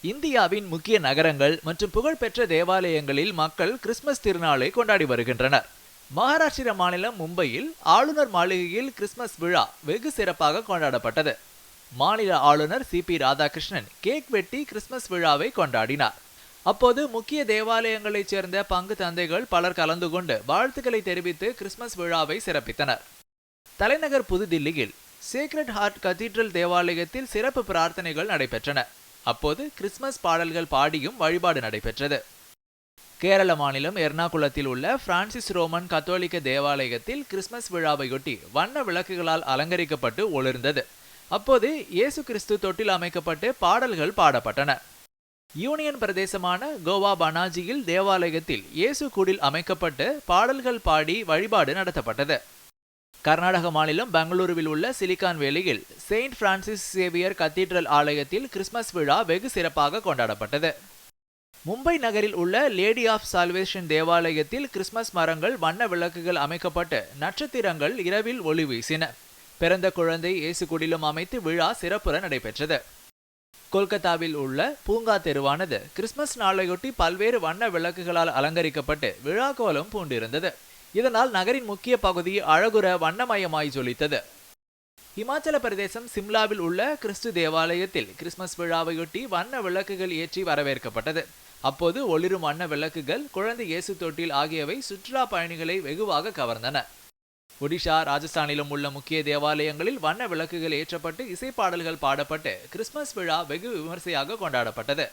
இந்தியாவின் முக்கிய நகரங்கள் மற்றும் புகழ்பெற்ற தேவாலயங்களில் மக்கள் கிறிஸ்துமஸ் திருநாளை கொண்டாடி வருகின்றனர். மகாராஷ்டிர மாநிலம் மும்பையில் ஆளுநர் மாளிகையில் கிறிஸ்துமஸ் விழா வெகு சிறப்பாக கொண்டாடப்பட்டது. மாநில ஆளுநர் சி.பி. ராதாகிருஷ்ணன் கேக் வெட்டி கிறிஸ்துமஸ் விழாவை கொண்டாடினார். அப்போது முக்கிய தேவாலயங்களைச் சேர்ந்த பங்கு தந்தைகள் பலர் கலந்து கொண்டு வாழ்த்துக்களை தெரிவித்து கிறிஸ்துமஸ் விழாவை சிறப்பித்தனர். தலைநகர் புதுதில்லியில் சேக்ரட் ஹார்ட் கதீட்ரல் தேவாலயத்தில் சிறப்பு பிரார்த்தனைகள் நடைபெற்றன. அப்போது கிறிஸ்துமஸ் பாடல்கள் பாடியும் வழிபாடு நடைபெற்றது. கேரள மாநிலம் எர்ணாகுளத்தில் உள்ள பிரான்சிஸ் ரோமன் கத்தோலிக்க தேவாலயத்தில் கிறிஸ்துமஸ் விழாவையொட்டி வண்ண விளக்குகளால் அலங்கரிக்கப்பட்டு ஒளிர்ந்தது. அப்போது இயேசு கிறிஸ்து தொட்டில் அமைக்கப்பட்டு பாடல்கள் பாடப்பட்டன. யூனியன் பிரதேசமான கோவா பனாஜியில் தேவாலயத்தில் இயேசு குடில் அமைக்கப்பட்டு பாடல்கள் பாடி வழிபாடு நடத்தப்பட்டது. கர்நாடக மாநிலம் பெங்களூருவில் உள்ள சிலிகான் வேலியில் செயின்ட் பிரான்சிஸ் சேவியர் கத்தீட்ரல் ஆலயத்தில் கிறிஸ்துமஸ் விழா வெகு சிறப்பாக கொண்டாடப்பட்டது. மும்பை நகரில் உள்ள லேடி ஆஃப் சால்வேஷன் தேவாலயத்தில் கிறிஸ்துமஸ் மரங்கள் வண்ண விளக்குகள் அமைக்கப்பட்டு நட்சத்திரங்கள் இரவில் ஒளி வீசின. பிறந்த குழந்தை இயேசு குடிலும் அமைத்து விழா சிறப்புற நடைபெற்றது. கொல்கத்தாவில் உள்ள பூங்கா தெருவானது கிறிஸ்துமஸ் நாளையொட்டி பல்வேறு வண்ண விளக்குகளால் அலங்கரிக்கப்பட்டு விழா கோலம் பூண்டிருந்தது. இதனால் நகரின் முக்கிய பகுதி அழகுற வண்ணமயமாய் ஜொலித்தது. இமாச்சல பிரதேசம் சிம்லாவில் உள்ள கிறிஸ்து தேவாலயத்தில் கிறிஸ்துமஸ் விழாவையொட்டி வண்ண விளக்குகள் ஏற்றி வரவேற்கப்பட்டது. அப்போது ஒளிரும் வண்ண விளக்குகள், குழந்தை இயேசு தொட்டில் ஆகியவை சுற்றுலா பயணிகளை வெகுவாக கவர்ந்தன. ஒடிஷா, ராஜஸ்தானிலும் உள்ள முக்கிய தேவாலயங்களில் வண்ண விளக்குகள் ஏற்றப்பட்டு இசைப்பாடல்கள் பாடப்பட்டு கிறிஸ்துமஸ் விழா வெகு விமர்சையாக கொண்டாடப்பட்டது.